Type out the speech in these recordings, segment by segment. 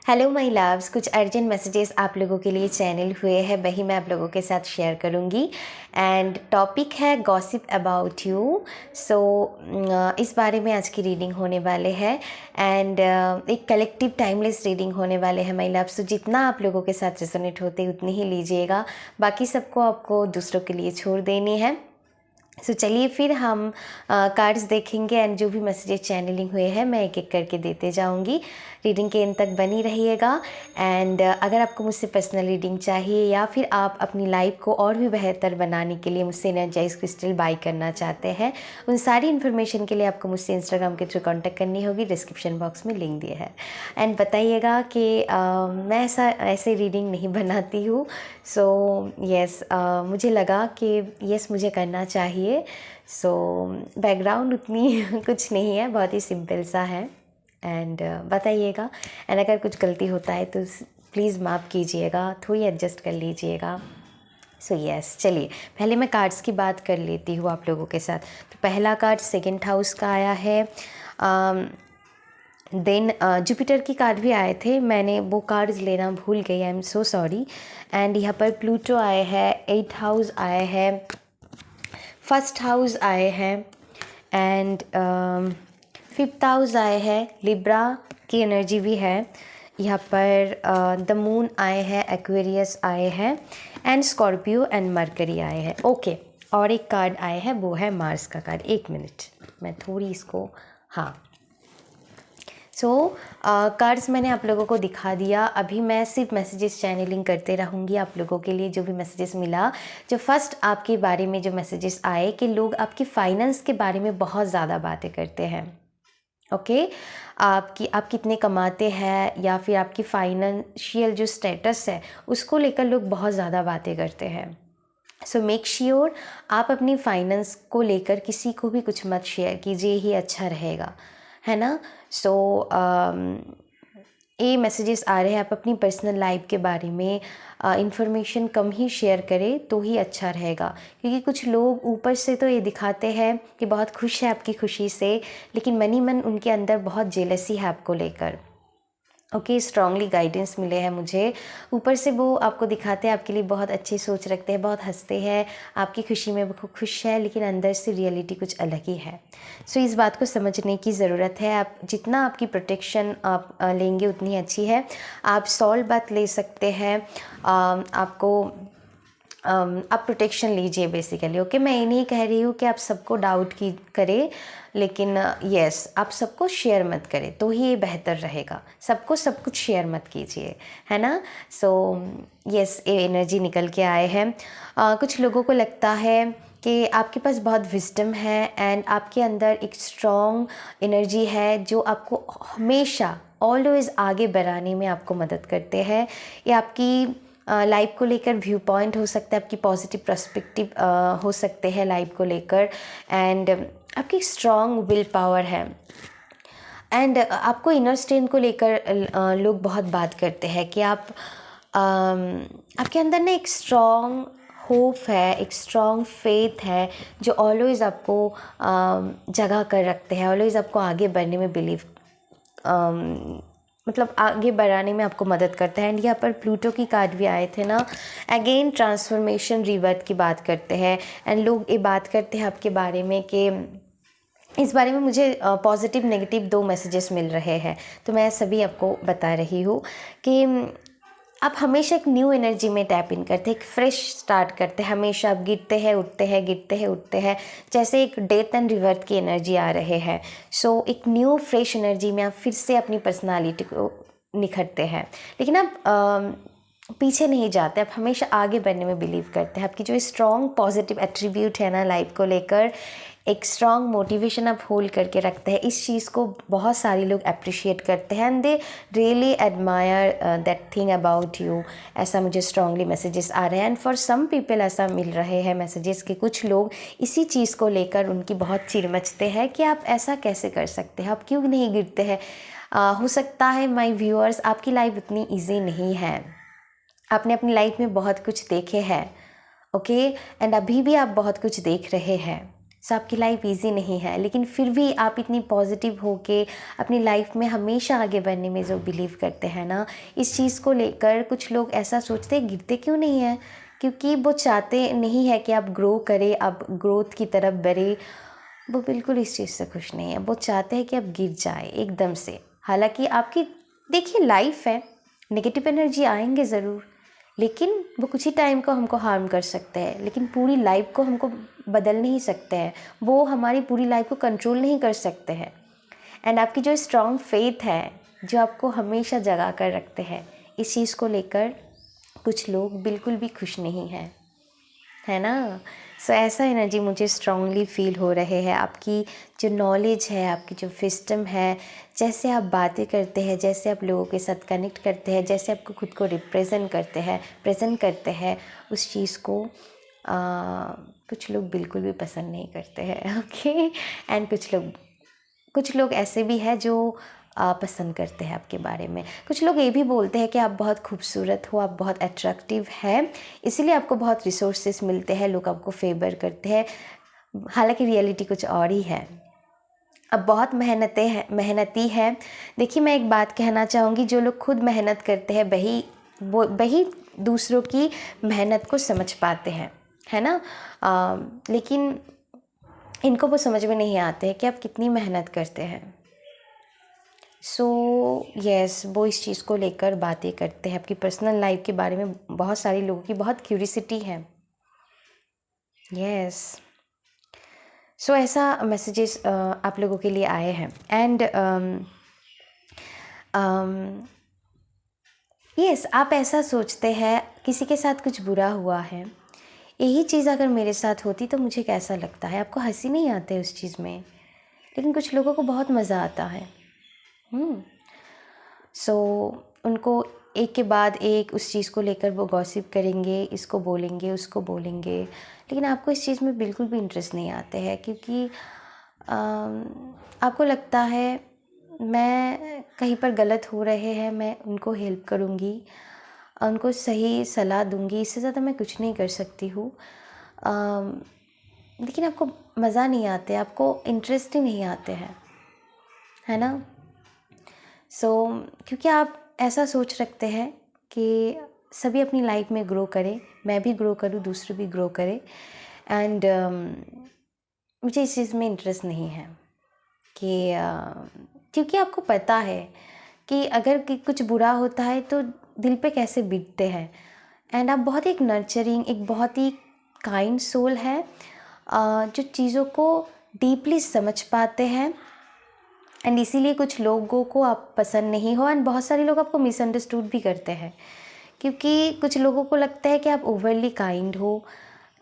Hello my loves, कुछ urgent messages आप लोगों के लिए चैनल हुए हैं, वही मैं आप लोगों के साथ शेयर करूंगी। एंड टॉपिक है गॉसिप अबाउट यू। सो इस बारे में आज की रीडिंग होने वाले हैं। एंड एक कलेक्टिव टाइमलेस रीडिंग होने वाले हैं माय लव्स। तो जितना आप लोगों के साथ रेजोनेट होते उतनी ही लीजिएगा, बाकी सबको आपको दूसरों के लिए छोड़ देनी है। सो चलिए फिर हम कार्ड्स देखेंगे एंड जो भी मैसेजेस चैनलिंग हुए हैं मैं एक एक करके देते जाऊंगी। रीडिंग के एंड तक बनी रहिएगा। एंड अगर आपको मुझसे पर्सनल रीडिंग चाहिए या फिर आप अपनी लाइफ को और भी बेहतर बनाने के लिए मुझसे एनर्जाइज क्रिस्टल बाय करना चाहते हैं, उन सारी इन्फॉर्मेशन के लिए आपको मुझसे इंस्टाग्राम के थ्रू कॉन्टैक्ट करनी होगी। डिस्क्रिप्शन बॉक्स में लिंक दिया है। एंड बताइएगा कि मैं ऐसे रीडिंग नहीं बनाती हूँ। सो यस, मुझे लगा कि यस मुझे करना चाहिए। सो बैकग्राउंड उतनी कुछ नहीं है, बहुत ही सिंपल सा है। एंड बताइएगा। एंड अगर कुछ गलती होता है तो प्लीज़ माफ़ कीजिएगा, थोड़ी एडजस्ट कर लीजिएगा। सो यस, चलिए पहले मैं कार्ड्स की बात कर लेती हूँ आप लोगों के साथ। तो पहला कार्ड सेकंड हाउस का आया है। देन जुपिटर की कार्ड भी आए थे, मैंने वो कार्ड्स लेना भूल गई, I am so sorry. And यहाँ पर प्लूटो आए हैं, 8th हाउस आए हैं, फर्स्ट हाउस आए हैं, एंड 5th हाउस आए हैं। लिब्रा की एनर्जी भी है यहाँ पर। द मून आए हैं, एक्वेरियस आए हैं, एंड स्कॉर्पियो एंड मरकरी आए हैं। ओके, और एक कार्ड आए हैं, वो है मार्स का कार्ड। एक मिनट, मैं थोड़ी इसको, हाँ। सो कार्ड्स मैंने आप लोगों को दिखा दिया। अभी मैं सिर्फ मैसेजेस चैनलिंग करते रहूँगी आप लोगों के लिए। जो भी मैसेजेस मिला, जो फर्स्ट आपके बारे में जो मैसेजेस आए कि लोग आपकी फाइनेंस के बारे में बहुत ज़्यादा बातें करते हैं। ओके, आप कितने कमाते हैं या फिर आपकी फाइनेंशियल जो स्टेटस है उसको लेकर लोग बहुत ज़्यादा बातें करते हैं। सो मेक श्योर आप अपनी फाइनेंस को लेकर किसी को भी कुछ मत शेयर कीजिए, ही अच्छा रहेगा, है ना। सो ये मैसेजेस आ रहे हैं, आप अपनी पर्सनल लाइफ के बारे में इंफॉर्मेशन कम ही शेयर करें तो ही अच्छा रहेगा। क्योंकि कुछ लोग ऊपर से तो ये दिखाते हैं कि बहुत खुश है आपकी खुशी से, लेकिन मनी मन उनके अंदर बहुत जेलसी है आपको लेकर। ओके, स्ट्रांगली गाइडेंस मिले हैं मुझे। ऊपर से वो आपको दिखाते हैं, आपके लिए बहुत अच्छी सोच रखते हैं, बहुत हंसते हैं, आपकी खुशी में वो खुश है, लेकिन अंदर से रियलिटी कुछ अलग ही है। सो इस बात को समझने की ज़रूरत है। आप जितना आपकी प्रोटेक्शन आप लेंगे उतनी अच्छी है। आप सॉल्व बात ले सकते हैं, आप प्रोटेक्शन लीजिए बेसिकली। ओके, मैं ये नहीं कह रही हूँ कि आप सबको डाउट की करें, लेकिन यस, आप सबको शेयर मत करें तो ही ये बेहतर रहेगा। सबको सब कुछ शेयर मत कीजिए, है ना। सो यस, ये एनर्जी निकल के आए हैं। कुछ लोगों को लगता है कि आपके पास बहुत विजडम है एंड आपके अंदर एक स्ट्रॉन्ग एनर्जी है जो आपको हमेशा ऑलवेज आगे बढ़ाने में आपको मदद करते हैं। ये आपकी लाइफ को लेकर व्यू पॉइंट हो सकता है, आपकी पॉजिटिव पर्सपेक्टिव हो सकते हैं लाइफ को लेकर। एंड आपकी स्ट्रॉन्ग विल पावर है। एंड आपको इनर स्ट्रेंथ को लेकर लोग बहुत बात करते हैं कि आपके अंदर ना एक स्ट्रॉन्ग होप है, एक स्ट्रॉन्ग फेथ है जो ऑलवेज आपको जगा कर रखते हैं, ऑलवेज आपको आगे बढ़ने में बिलीव मतलब आगे बढ़ाने में आपको मदद करता है। एंड यहाँ पर प्लूटो की कार्ड भी आए थे ना, अगेन ट्रांसफॉर्मेशन रिवर्थ की बात करते हैं। एंड लोग ये बात करते हैं आपके बारे में कि इस बारे में मुझे पॉजिटिव नेगेटिव दो मैसेजेस मिल रहे हैं, तो मैं सभी आपको बता रही हूँ कि आप हमेशा एक न्यू एनर्जी में टैप इन करते हैं, एक फ्रेश स्टार्ट करते हैं। हमेशा आप गिरते हैं उठते हैं, गिरते हैं उठते हैं, जैसे एक डेथ एंड रिवर्थ की एनर्जी आ रहे हैं। सो एक न्यू फ्रेश एनर्जी में आप फिर से अपनी पर्सनालिटी को निखरते हैं, लेकिन आप पीछे नहीं जाते, आप हमेशा आगे बढ़ने में बिलीव करते हैं। आपकी जो स्ट्रॉन्ग पॉजिटिव एट्रीब्यूट है ना लाइफ को लेकर, एक स्ट्रॉन्ग मोटिवेशन आप होल्ड करके रखते हैं। इस चीज़ को बहुत सारे लोग अप्रिशिएट करते हैं and they really admire that thing about you. ऐसा मुझे स्ट्रांगली मैसेजेस आ रहे हैं। एंड फॉर सम पीपल ऐसा मिल रहे हैं मैसेजेस कि कुछ लोग इसी चीज़ को लेकर उनकी बहुत चिड़ मचते हैं कि आप ऐसा कैसे कर सकते हैं, आप क्यों नहीं गिरते हैं। हो सकता है माय व्यूअर्स, आपकी लाइफ इतनी ईजी नहीं है, आपने अपनी लाइफ में बहुत कुछ देखे हैं। ओके, एंड अभी भी आप बहुत कुछ देख रहे हैं। सो आपकी लाइफ इजी नहीं है, लेकिन फिर भी आप इतनी पॉजिटिव होके अपनी लाइफ में हमेशा आगे बढ़ने में जो बिलीव करते हैं ना, इस चीज़ को लेकर कुछ लोग ऐसा सोचते हैं गिरते क्यों नहीं हैं, क्योंकि वो चाहते नहीं है कि आप ग्रो करें, आप ग्रोथ की तरफ बढ़े। वो बिल्कुल इस चीज़ से खुश नहीं है, वो चाहते हैं कि आप गिर जाए एकदम से। हालांकि आपकी देखिए लाइफ है, नेगेटिव एनर्जी आएंगे ज़रूर, लेकिन वो कुछ ही टाइम को हमको हार्म कर सकते हैं, लेकिन पूरी लाइफ को हमको बदल नहीं सकते हैं, वो हमारी पूरी लाइफ को कंट्रोल नहीं कर सकते हैं। एंड आपकी जो स्ट्रॉन्ग फेथ है, जो आपको हमेशा जगा कर रखते हैं, इस चीज़ को लेकर कुछ लोग बिल्कुल भी खुश नहीं हैं, है ना। सो ऐसा एनर्जी मुझे स्ट्रांगली फील हो रहे हैं। आपकी जो नॉलेज है, आपकी जो विज़डम है, जैसे आप बातें करते हैं, जैसे आप लोगों के साथ कनेक्ट करते हैं, जैसे आपको खुद को रिप्रेजेंट करते हैं, प्रेजेंट करते हैं, उस चीज़ को कुछ लोग बिल्कुल भी पसंद नहीं करते हैं। ओके। एंड कुछ लोग ऐसे भी हैं जो पसंद करते हैं आपके बारे में। कुछ लोग ये भी बोलते हैं कि आप बहुत खूबसूरत हो, आप बहुत अट्रैक्टिव हैं, इसीलिए आपको बहुत रिसोर्सेज मिलते हैं, लोग आपको फेवर करते हैं। हालांकि रियलिटी कुछ और ही है। अब बहुत मेहनती है। देखिए, मैं एक बात कहना चाहूँगी, जो लोग खुद मेहनत करते हैं वही दूसरों की मेहनत को समझ पाते हैं, है ना। लेकिन इनको वो समझ में नहीं आते हैं कि आप कितनी मेहनत करते हैं। सो यस, वो इस चीज़ को लेकर बातें करते हैं। आपकी पर्सनल लाइफ के बारे में बहुत सारे लोगों की बहुत क्यूरियोसिटी है। यस। सो ऐसा मैसेजेस आप लोगों के लिए आए हैं। एंड यस, आप ऐसा सोचते हैं किसी के साथ कुछ बुरा हुआ है, यही चीज़ अगर मेरे साथ होती तो मुझे कैसा लगता है। आपको हंसी नहीं आती उस चीज़ में, लेकिन कुछ लोगों को बहुत मज़ा आता है। सो उनको एक के बाद एक उस चीज़ को लेकर वो गॉसिप करेंगे, इसको बोलेंगे, उसको बोलेंगे, लेकिन आपको इस चीज़ में बिल्कुल भी इंटरेस्ट नहीं आते हैं, क्योंकि आपको लगता है मैं कहीं पर गलत हो रहे हैं, मैं उनको हेल्प करूँगी, उनको सही सलाह दूँगी, इससे ज़्यादा मैं कुछ नहीं कर सकती हूँ। लेकिन आपको मज़ा नहीं आते, आपको इंटरेस्ट ही नहीं आते हैं, है ना। सो क्योंकि आप ऐसा सोच रखते हैं कि सभी अपनी लाइफ में ग्रो करें, मैं भी ग्रो करूँ, दूसरे भी ग्रो करें। एंड मुझे इस चीज़ में इंटरेस्ट नहीं है कि क्योंकि आपको पता है कि अगर कुछ बुरा होता है तो दिल पे कैसे बीतते हैं। एंड आप बहुत एक नर्चरिंग, एक बहुत ही काइंड सोल है, जो चीज़ों को डीपली समझ पाते हैं। एंड इसीलिए कुछ लोगों को आप पसंद नहीं हो, एंड बहुत सारे लोग आपको मिसअंडरस्टूड भी करते हैं, क्योंकि कुछ लोगों को लगता है कि आप ओवरली काइंड हो,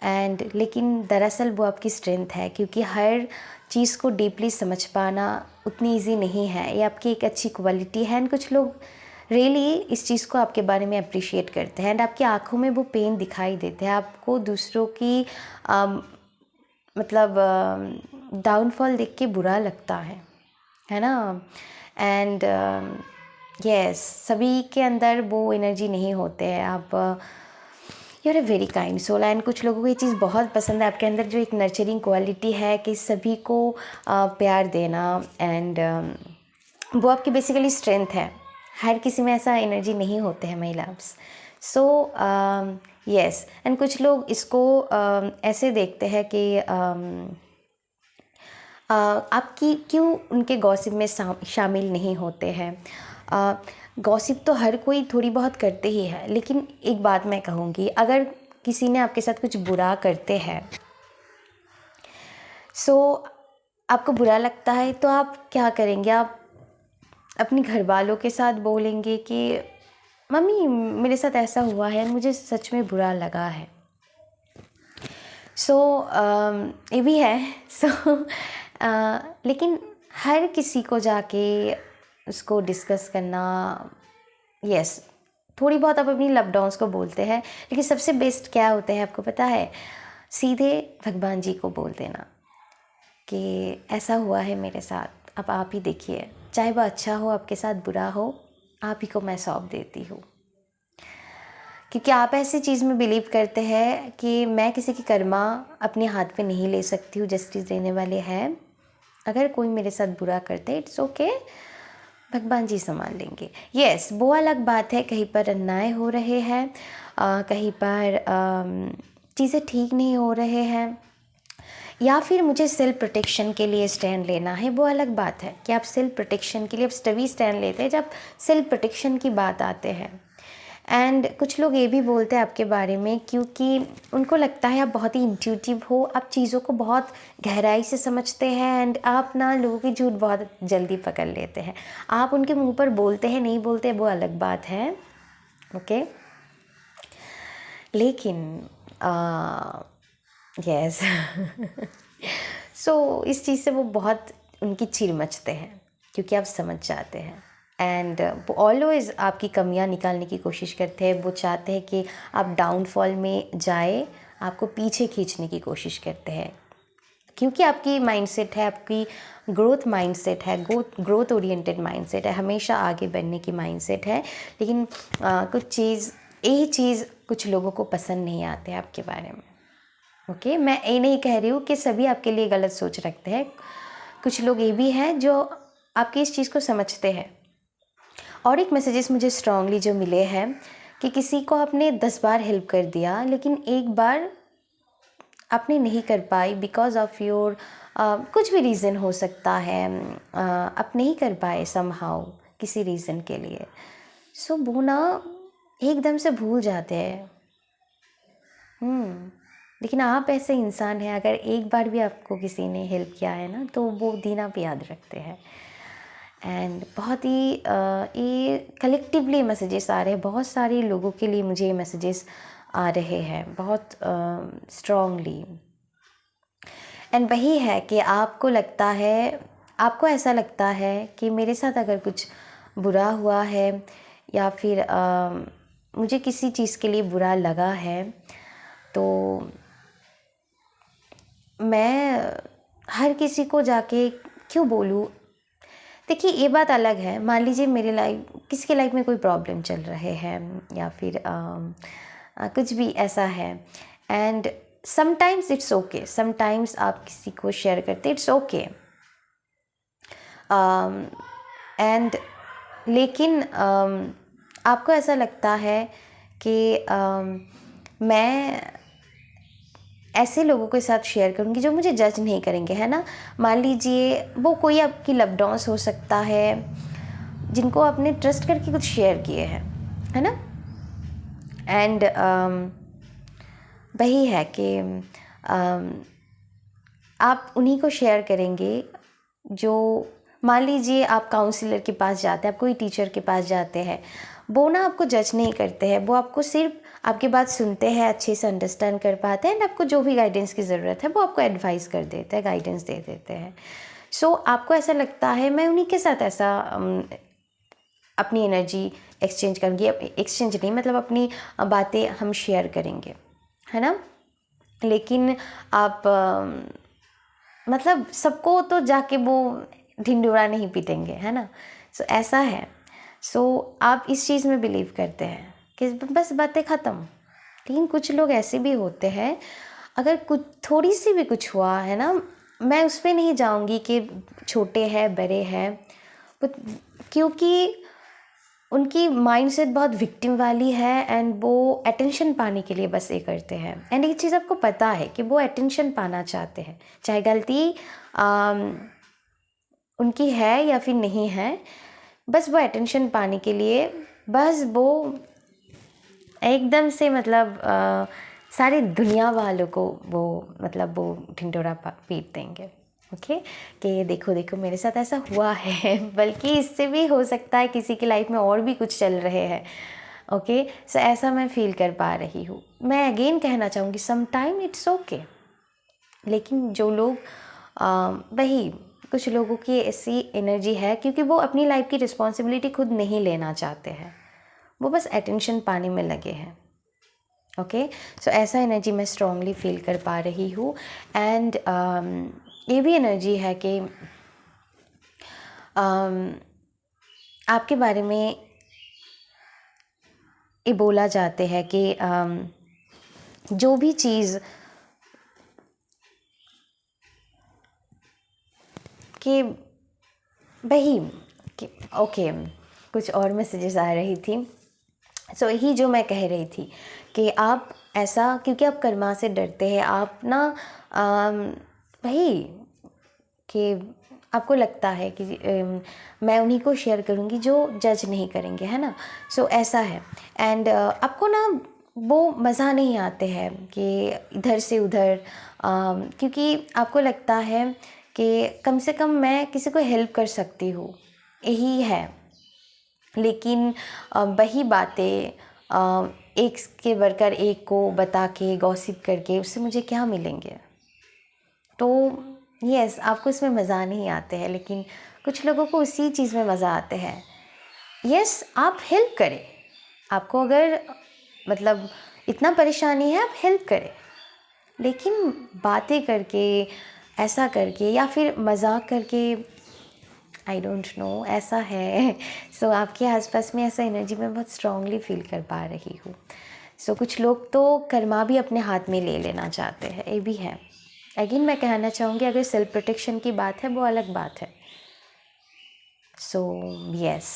एंड लेकिन दरअसल वो आपकी स्ट्रेंथ है, क्योंकि हर चीज़ को डीपली समझ पाना उतनी ईजी नहीं है, ये आपकी एक अच्छी क्वालिटी है। एंड कुछ लोग रियली इस चीज़ को आपके बारे में अप्रिशिएट करते हैं, एंड आपकी आँखों में वो पेन दिखाई देते हैं, आपको दूसरों की मतलब डाउनफॉल देख के बुरा लगता है ना। एंड यस, सभी के अंदर वो एनर्जी नहीं होते हैं। आप you are a very kind soul, and कुछ लोगों को ये चीज़ बहुत पसंद है आपके अंदर, जो एक नर्चरिंग क्वालिटी है कि सभी को प्यार देना, एंड वो आपकी बेसिकली स्ट्रेंथ है। हर किसी में ऐसा एनर्जी नहीं होते हैं my loves. So yes, and कुछ लोग इसको ऐसे देखते हैं कि आपकी क्यों उनके गॉसिप में शामिल नहीं होते हैं। गॉसिप तो हर कोई थोड़ी बहुत करते ही है, लेकिन एक बात मैं कहूँगी, अगर किसी ने आपके साथ कुछ बुरा करते हैं, सो आपको बुरा लगता है, तो आप क्या करेंगे? आप अपने घर वालों के साथ बोलेंगे कि मम्मी मेरे साथ ऐसा हुआ है, मुझे सच में बुरा लगा है। सो ये भी है। सो लेकिन हर किसी को जाके उसको डिस्कस करना, यस, थोड़ी बहुत आप अपनी लव डाउन्स को बोलते हैं, लेकिन सबसे बेस्ट क्या होता है आपको पता है? सीधे भगवान जी को बोल देना कि ऐसा हुआ है मेरे साथ, अब आप ही देखिए, चाहे वो अच्छा हो आपके साथ, बुरा हो, आप ही को मैं सौंप देती हूँ। क्योंकि आप ऐसी चीज़ में बिलीव करते हैं कि मैं किसी की कर्मा अपने हाथ पे नहीं ले सकती हूँ, जस्टिस देने वाले हैं। अगर कोई मेरे साथ बुरा करता है, इट्स ओके, भगवान जी संभाल लेंगे। यस, वो अलग बात है, कहीं पर अन्याय हो रहे हैं, कहीं पर चीज़ें ठीक नहीं हो रहे हैं, या फिर मुझे सेल्फ प्रोटेक्शन के लिए स्टैंड लेना है, वो अलग बात है कि आप सेल्फ प्रोटेक्शन के लिए आप तभी स्टैंड लेते हैं जब सेल्फ प्रोटेक्शन की बात आते हैं। एंड कुछ लोग ये भी बोलते हैं आपके बारे में, क्योंकि उनको लगता है आप बहुत ही इंट्यूटिव हो, आप चीज़ों को बहुत गहराई से समझते हैं, एंड आप ना लोगों की झूठ बहुत जल्दी पकड़ लेते हैं। आप उनके मुंह पर बोलते हैं नहीं बोलते वो अलग बात है, ओके। लेकिन यस सो इस चीज़ से वो बहुत उनकी चिढ़ मचते हैं, क्योंकि आप समझ जाते हैं। एंड वो ऑलवेज़ आपकी कमियां निकालने की कोशिश करते हैं। वो चाहते हैं कि आप डाउनफॉल में जाए, आपको पीछे खींचने की कोशिश करते हैं, क्योंकि आपकी माइंडसेट है, आपकी ग्रोथ माइंडसेट है, ग्रोथ ओरिएंटेड माइंडसेट है, हमेशा आगे बढ़ने की माइंडसेट है। लेकिन यही चीज़ कुछ लोगों को पसंद नहीं आते आपके बारे में, ओके। मैं ये नहीं कह रही हूँ कि सभी आपके लिए गलत सोच रखते हैं, कुछ लोग ये भी हैं जो आपकी इस चीज़ को समझते हैं। और एक मैसेजेस मुझे स्ट्रांगली जो मिले हैं कि किसी को आपने 10 बार हेल्प कर दिया, लेकिन एक बार आपने नहीं कर पाई बिकॉज ऑफ योर कुछ भी रीज़न हो सकता है, आप नहीं कर पाए समहाउ किसी रीज़न के लिए। सो वो ना एकदम से भूल जाते हैं। लेकिन आप ऐसे इंसान हैं, अगर एक बार भी आपको किसी ने हेल्प किया है ना, तो वो दिन आप याद रखते हैं। एंड बहुत ही ये कलेक्टिवली मैसेजेस आ रहे हैं, बहुत सारे लोगों के लिए मुझे ये मैसेजेस आ रहे हैं बहुत स्ट्रांगली। एंड वही है कि आपको लगता है, आपको ऐसा लगता है कि मेरे साथ अगर कुछ बुरा हुआ है, या फिर मुझे किसी चीज़ के लिए बुरा लगा है, तो मैं हर किसी को जाके क्यों बोलूँ। देखिए ये बात अलग है, मान लीजिए मेरे किसी के लाइफ में कोई प्रॉब्लम चल रहे हैं, या फिर कुछ भी ऐसा है, and sometimes it's okay, sometimes आप किसी को शेयर करते, इट्स ओके। एंड लेकिन आपको ऐसा लगता है कि मैं ऐसे लोगों के साथ शेयर करूँगी जो मुझे जज नहीं करेंगे, है ना। मान लीजिए वो कोई आपकी लव डॉन्स हो सकता है, जिनको आपने ट्रस्ट करके कुछ शेयर किए हैं, है ना। एंड वही है कि आप उन्हीं को शेयर करेंगे जो, मान लीजिए आप काउंसलर के पास जाते हैं, आप कोई टीचर के पास जाते हैं, वो ना आपको जज नहीं करते हैं, वो आपको सिर्फ आपकी बात सुनते हैं, अच्छे से अंडरस्टैंड कर पाते हैं, एंड आपको जो भी गाइडेंस की ज़रूरत है वो आपको एडवाइस कर देते हैं, गाइडेंस दे देते हैं। सो आपको ऐसा लगता है मैं उन्हीं के साथ ऐसा अपनी एनर्जी एक्सचेंज करूँगी, एक्सचेंज नहीं मतलब अपनी बातें हम शेयर करेंगे, है ना। लेकिन आप मतलब सबको तो जाके वो ढिंढोरा नहीं पीटेंगे, है ना। सो ऐसा है। सो आप इस चीज़ में बिलीव करते हैं कि बस बातें ख़त्म। लेकिन कुछ लोग ऐसे भी होते हैं, अगर कुछ थोड़ी सी भी कुछ हुआ है ना, मैं उस पर नहीं जाऊंगी कि छोटे हैं बड़े हैं, क्योंकि उनकी माइंडसेट बहुत विक्टिम वाली है, एंड वो अटेंशन पाने के लिए बस ये करते हैं। एंड ये चीज़ आपको पता है कि वो अटेंशन पाना चाहते हैं, चाहे गलती उनकी है या फिर नहीं है, बस वो अटेंशन पाने के लिए बस वो एकदम से मतलब सारी दुनिया वालों को वो मतलब वो ढिंढोरा पीट देंगे, ओके। कि देखो देखो मेरे साथ ऐसा हुआ है बल्कि इससे भी हो सकता है किसी की लाइफ में और भी कुछ चल रहे हैं, ओके। सो ऐसा मैं फील कर पा रही हूँ। मैं अगेन कहना चाहूँगी समटाइम इट्स ओके। लेकिन जो लोग वही कुछ लोगों की ऐसी एनर्जी है, क्योंकि वो अपनी लाइफ की रिस्पॉन्सिबिलिटी खुद नहीं लेना चाहते हैं, वो बस अटेंशन पाने में लगे हैं, ओके। सो ऐसा एनर्जी मैं स्ट्रांगली फील कर पा रही हूँ। एंड ये भी एनर्जी है कि आपके बारे में ये बोला जाते हैं कि जो भी चीज़ कि वही कि ओके, कुछ और मैसेजेस आ रही थी। सो यही जो मैं कह रही थी कि आप ऐसा, क्योंकि आप कर्मा से डरते हैं, आप ना वही कि आपको लगता है कि मैं उन्हीं को शेयर करूँगी जो जज नहीं करेंगे, है ना। सो ऐसा है। एंड आपको ना वो मज़ा नहीं आते हैं कि इधर से उधर, क्योंकि आपको लगता है कि कम से कम मैं किसी को हेल्प कर सकती हूँ, यही है। लेकिन वही बातें एक के वर्कर एक को बता के गॉसिप करके उससे मुझे क्या मिलेंगे। तो यस, आपको इसमें मज़ा नहीं आते हैं, लेकिन कुछ लोगों को उसी चीज़ में मज़ा आते हैं। यस, आप हेल्प करें, आपको अगर मतलब इतना परेशानी है आप हेल्प करें, लेकिन बातें करके, ऐसा करके या फिर मजाक करके, आई डोंट नो, ऐसा है। सो आपके आसपास में ऐसा एनर्जी मैं बहुत स्ट्रांगली फील कर पा रही हूँ। सो कुछ लोग तो कर्मा भी अपने हाथ में ले लेना चाहते हैं, ये भी है। अगेन मैं कहना चाहूँगी, अगर सेल्फ प्रोटेक्शन की बात है वो अलग बात है। सो यस,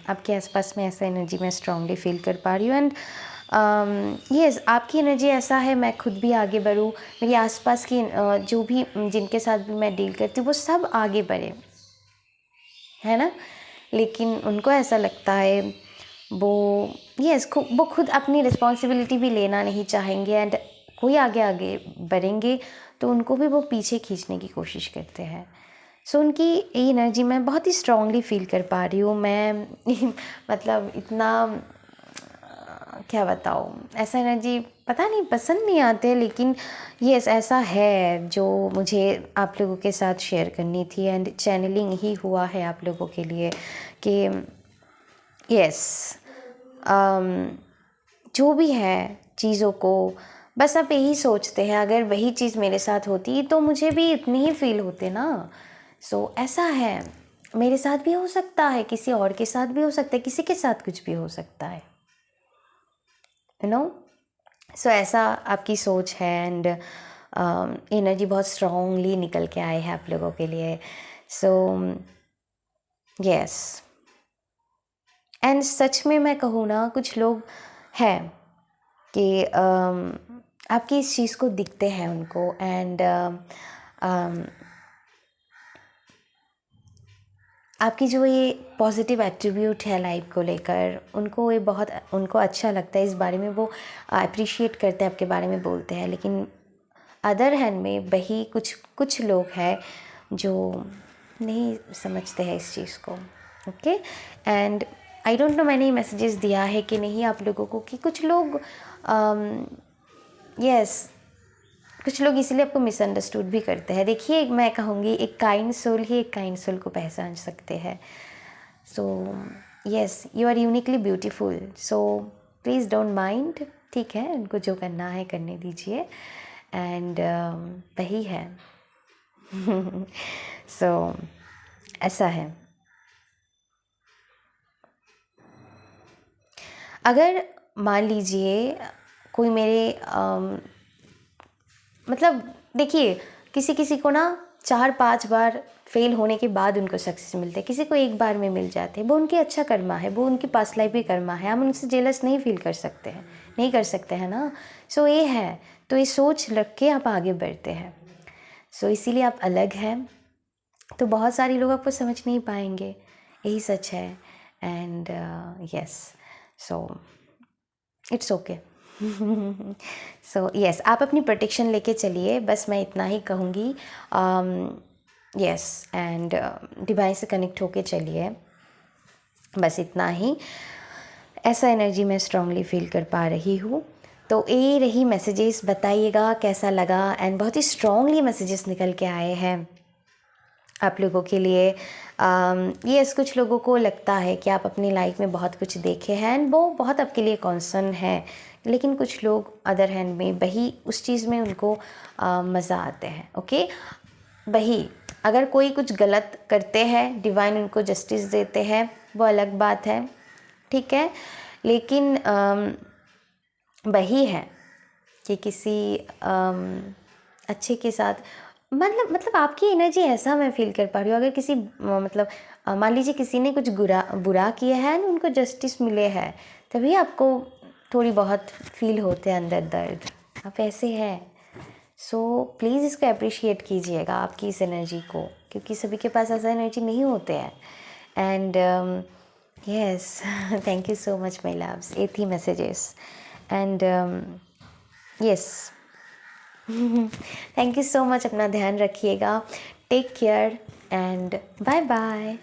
आपके आसपास में ऐसा एनर्जी मैं स्ट्रांगली फील कर पा रही हूँ। एंड यस, आपकी एनर्जी ऐसा है, मैं खुद भी आगे बढ़ूँ, मेरे आसपास की जो भी जिनके साथ भी मैं डील करती हूँ वो सब आगे बढ़े, है ना। लेकिन उनको ऐसा लगता है वो वो खुद अपनी रिस्पॉन्सिबिलिटी भी लेना नहीं चाहेंगे, एंड कोई आगे आगे बढ़ेंगे तो उनको भी वो पीछे खींचने की कोशिश करते हैं। सो उनकी ये एनर्जी मैं बहुत ही स्ट्रांगली फील कर पा रही हूँ। मैं मतलब इतना क्या बताऊँ, ऐसा एनर्जी पता नहीं पसंद नहीं आते, लेकिन यस ऐसा है जो मुझे आप लोगों के साथ शेयर करनी थी। एंड चैनलिंग ही हुआ है आप लोगों के लिए कि यस, जो भी है चीज़ों को बस आप यही सोचते हैं, अगर वही चीज़ मेरे साथ होती तो मुझे भी इतनी ही फील होते ना। सो ऐसा है, मेरे साथ भी हो सकता है, किसी और के साथ भी हो सकता है, किसी के साथ कुछ भी हो सकता है, यू नो। सो ऐसा आपकी सोच है। एंड एनर्जी बहुत स्ट्रांगली निकल के आए हैं आप लोगों के लिए। सो यस, एंड सच में मैं कहूँ ना, कुछ लोग हैं कि आपकी इस चीज़ को दिखते हैं उनको, एंड आपकी जो ये पॉजिटिव एट्रीब्यूट है लाइफ को लेकर, उनको ये बहुत उनको अच्छा लगता है, इस बारे में वो अप्रिशिएट करते हैं, आपके बारे में बोलते हैं। लेकिन अदर हैंड में वही कुछ लोग हैं जो नहीं समझते हैं इस चीज़ को। Okay, and I don't know मैंने ये मैसेजेस दिया है कि नहीं आप लोगों को, कि कुछ लोग यस कुछ लोग इसीलिए आपको मिसअंडरस्टूड भी करते हैं। देखिए, मैं कहूँगी एक काइंड सोल ही एक काइंड सोल को पहचान सकते हैं। So yes, you are uniquely beautiful, so please don't mind, ठीक है, उनको जो करना है करने दीजिए। एंड वही है। सो ऐसा है। अगर मान लीजिए कोई मेरे मतलब देखिए, किसी को ना 4-5 बार फेल होने के बाद उनको सक्सेस मिलते हैं, किसी को एक बार में मिल जाते हैं, वो उनके अच्छा कर्मा है, वो उनकी पास्ट लाइफ भी कर्मा है। हम उनसे जेलस नहीं फील कर सकते हैं, नहीं कर सकते हैं ना। सो ये है, तो ये सोच रख के आप आगे बढ़ते हैं। सो इसीलिए आप अलग हैं, तो बहुत सारे लोग आपको समझ नहीं पाएंगे, यही सच है। And yes, so it's okay. So yes, आप अपनी प्रोटेक्शन लेके चलिए, बस मैं इतना ही कहूँगी। यस, एंड डिवाइन से कनेक्ट होके चलिए, बस इतना ही। ऐसा एनर्जी मैं स्ट्रांगली फील कर पा रही हूँ। तो ये रही मैसेजेस, बताइएगा कैसा लगा। एंड बहुत ही स्ट्रांगली मैसेजेस निकल के आए हैं आप लोगों के लिए। यस, कुछ लोगों को लगता है कि आप अपनी लाइफ में बहुत कुछ देखे हैं एंड वो बहुत आपके लिए कॉन्सर्न है, लेकिन कुछ लोग अदर हैंड में वही उस चीज़ में उनको मज़ा आते हैं। ओके, वही अगर कोई कुछ गलत करते हैं, डिवाइन उनको जस्टिस देते हैं, वो अलग बात है, ठीक है। लेकिन वही है कि किसी अच्छे के साथ मतलब आपकी एनर्जी ऐसा मैं फील कर पा रही हूँ। अगर किसी मतलब मान लीजिए किसी ने कुछ बुरा किया है ना, उनको जस्टिस मिले है, तभी आपको थोड़ी बहुत फील होते हैं अंदर दर्द। आप ऐसे हैं, सो प्लीज़ इसको अप्रिशिएट कीजिएगा आपकी इस एनर्जी को, क्योंकि सभी के पास ऐसा एनर्जी नहीं होते हैं। And yes, thank you so much my loves, ये थी messages. And yes, thank you so much. अपना ध्यान रखिएगा, take care and bye bye.